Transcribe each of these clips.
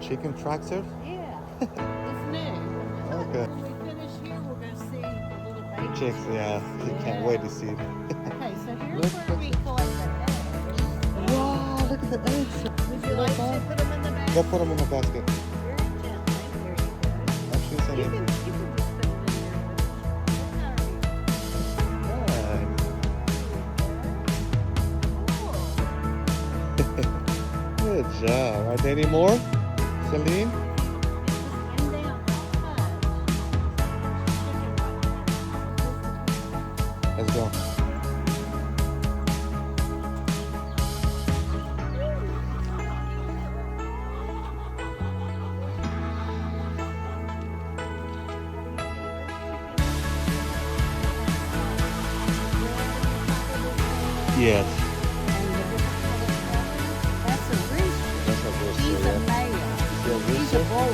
chicken tractor? Yeah, it's new. Okay. When we finish here, we'll go see the little baby Chicks, yeah. You can't wait to see them. Okay, so here's Look, where we collect the eggs. Wow, look at the eggs. Would you like to put them in the basket? Go put them in the basket. Very gently. There you go. Oh, she's in You it. can just put it in there. Good job. Are there any more, Celine? Let's go. Yes. That's a rooster. That's a rooster, He's a yeah. male. See a He's a rooster? boy.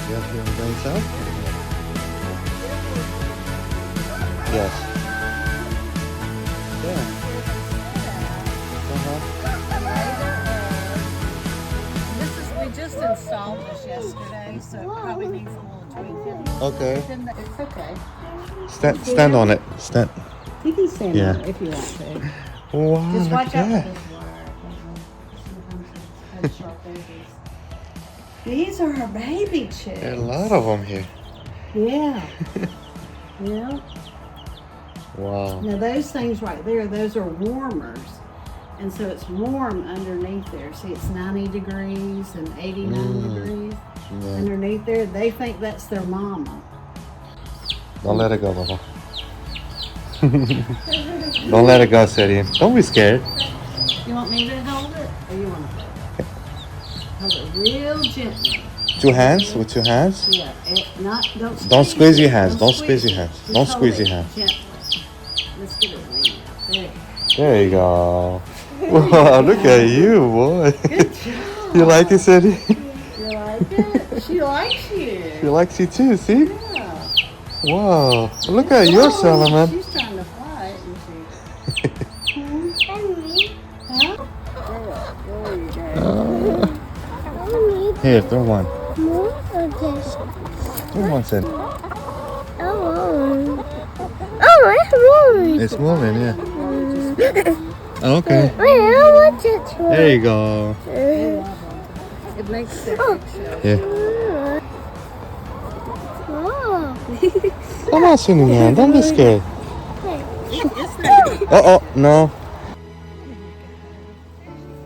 Yes, you want to bring some? Yes. Yeah. Uh-huh. We just installed this yesterday, so it probably needs a little tweaking. Okay. It's okay. Stand on it. Stand. You can stand Yeah. on it if you want to. Wow, Just look watch at out that. for this wire. Sometimes sharp edges. These are our baby chicks. There are a lot of them here. Yeah. Yeah. Wow. Now those things right there, those are warmers. And so it's warm underneath there. See, it's 90 degrees and 89 degrees Yeah. underneath there. They think that's their mama. Don't let it go, Baba. Don't let it go, Celine. Don't be scared. You want me to hold it? Or you want to hold it real gently? Two hands? With two hands? Yeah. Don't squeeze your hands. Don't squeeze squeeze your hands. Just Don't hold squeeze it your hands. Gently. Let's get it lean out. There. There you go. Wow, look at you, boy. Good job. You like it, Celine? You like it? She likes you. She likes you too, see? Yeah. Wow. Look at your salmon. She's trying to fly, isn't she? Huh? There you go. Here, throw one. More or this? Throw one, Celine. Oh, it's moving. It's moving, yeah. Okay. Wait, I want it to. There you go. It makes their picture. Yeah. Oh. Come on, Celine, man. Don't be scared. It's not. Uh-oh, no.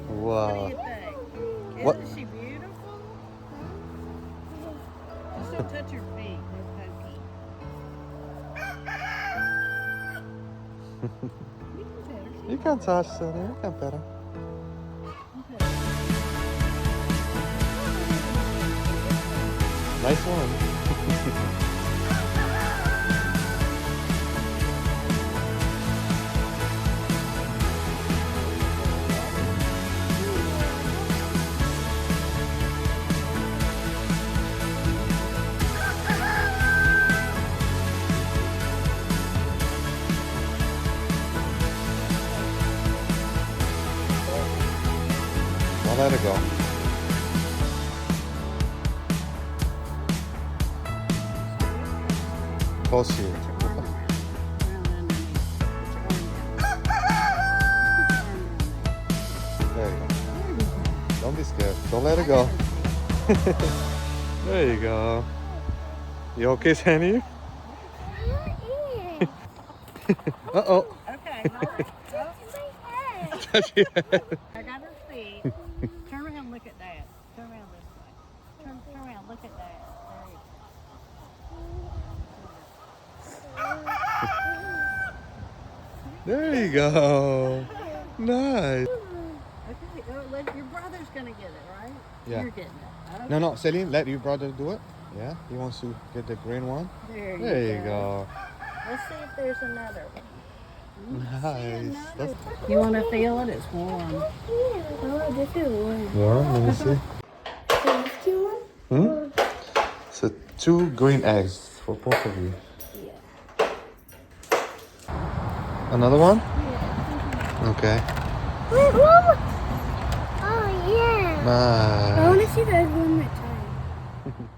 What do Wow. you think? What? Isn't she beautiful? Just don't touch her feet. They're pokey. You can pet her. You can touch Celine. You can pet her. Nice one. I'll let it go. Close to you. There you go. Don't be scared. Don't let it go. There you go. You okay, Sandy? Uh-oh. Okay, hold it. Touch your head. I got her feet. Turn around and look at Dad. Turn around this way. Turn around, look at Dad. There you go. Nice. Okay, your brother's gonna get it, right? Yeah. You're getting it. Okay. No, Celine, let your brother do it. Yeah, he wants to get the green one. There There you go. Let's see if there's another one. Nice. That's You want to feel it? It's warm. Oh, this is one. warm. Let me see. Hmm? So 2 green eggs for both of you. Another one? Okay. Wait, Mama. Oh, yeah. I Bye. want to see the other one that time.